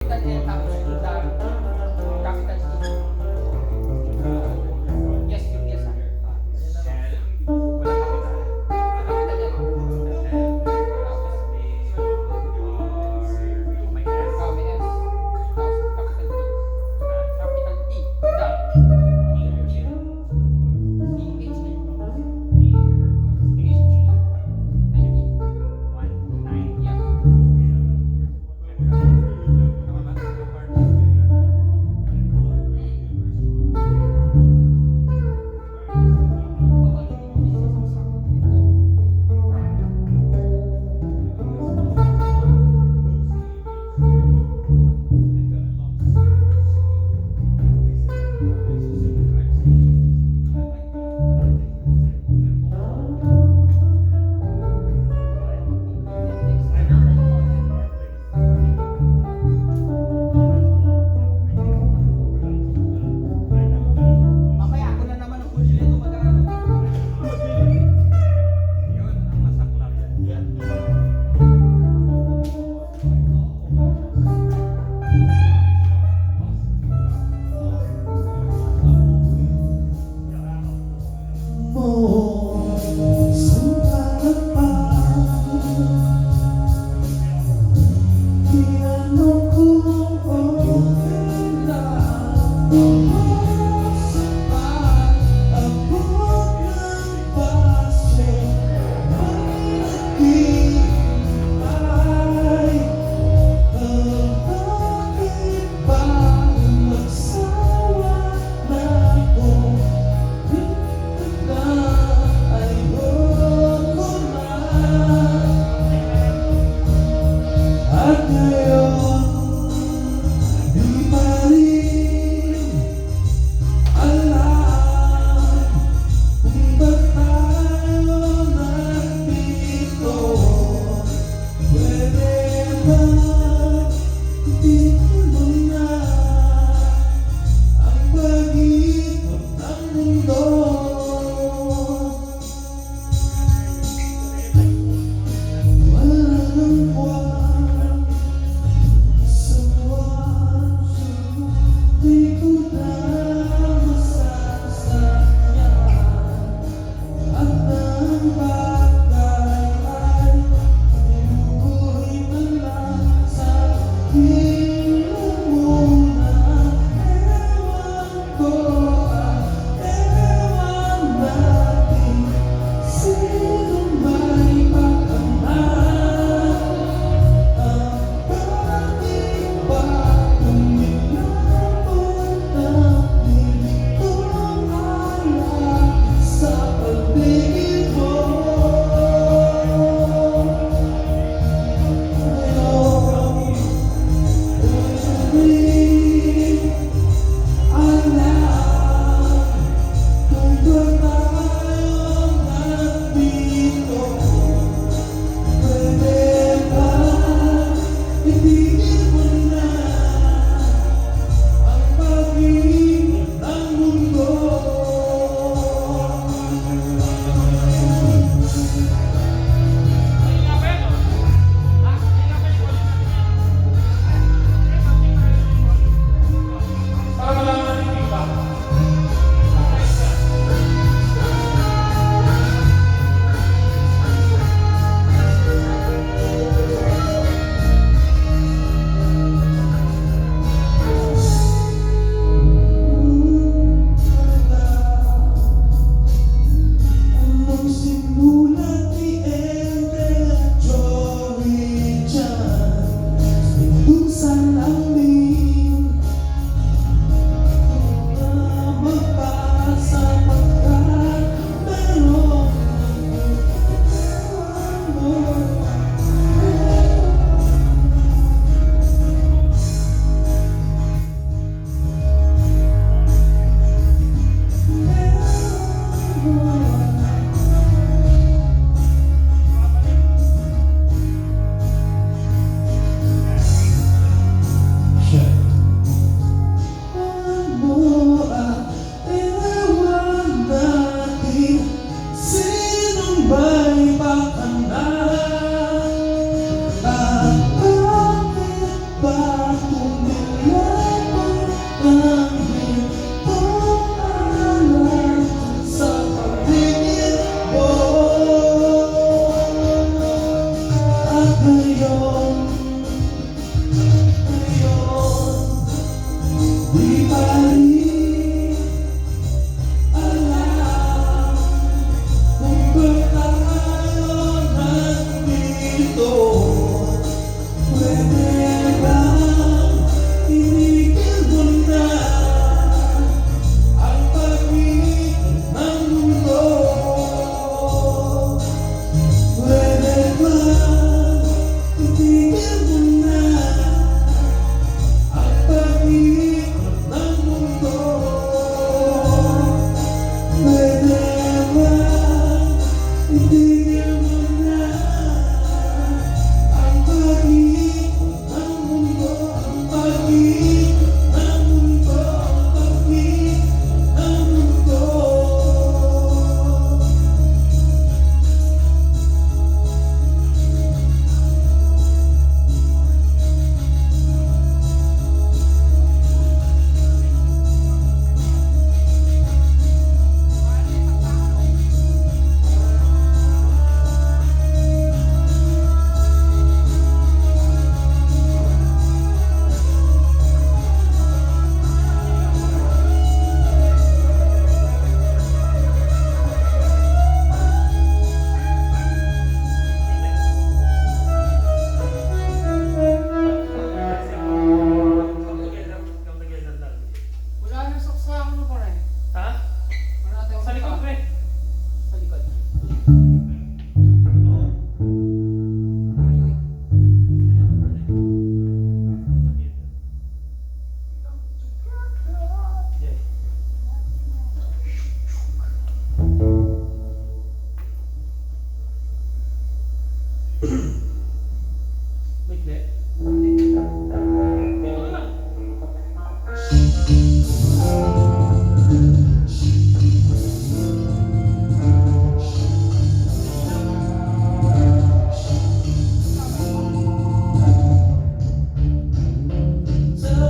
capital L tapos yung dami. Capital T. Yes, yung yes ah. Wala capital. Capital L. Tapos may S. Tapos capital T. Capital T.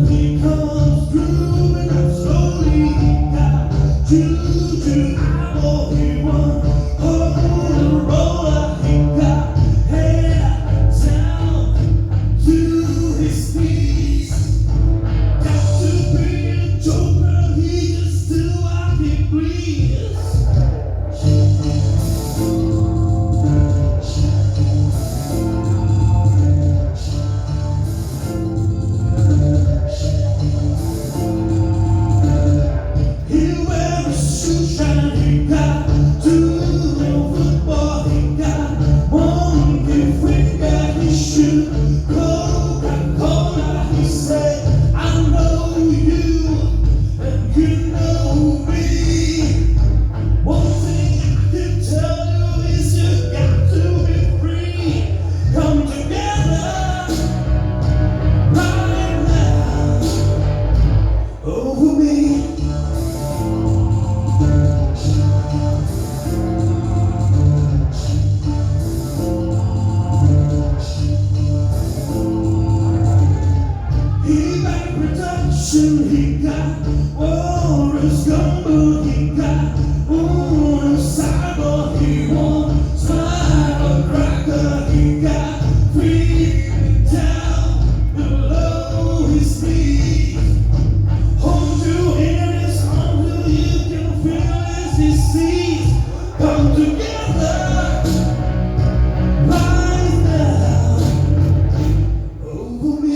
he comes through and I'm slowly got juju. I know he won. Hold the roller, he got head down to his knees. Got to be a joker, he just still I can breathe. He wear a shoe shine, he got two little football, he got one big finger, he shoot Coca-Cola, he said, I know you, and you know me. One thing I can tell you is you got to be free. Come together right now over me. He got production, he got Walrus Gumbo, he got Uno Cyber, he won Spider Cracker, he got free down below his knees. Hold you in his arms till you can feel his disease. Come together right now over me.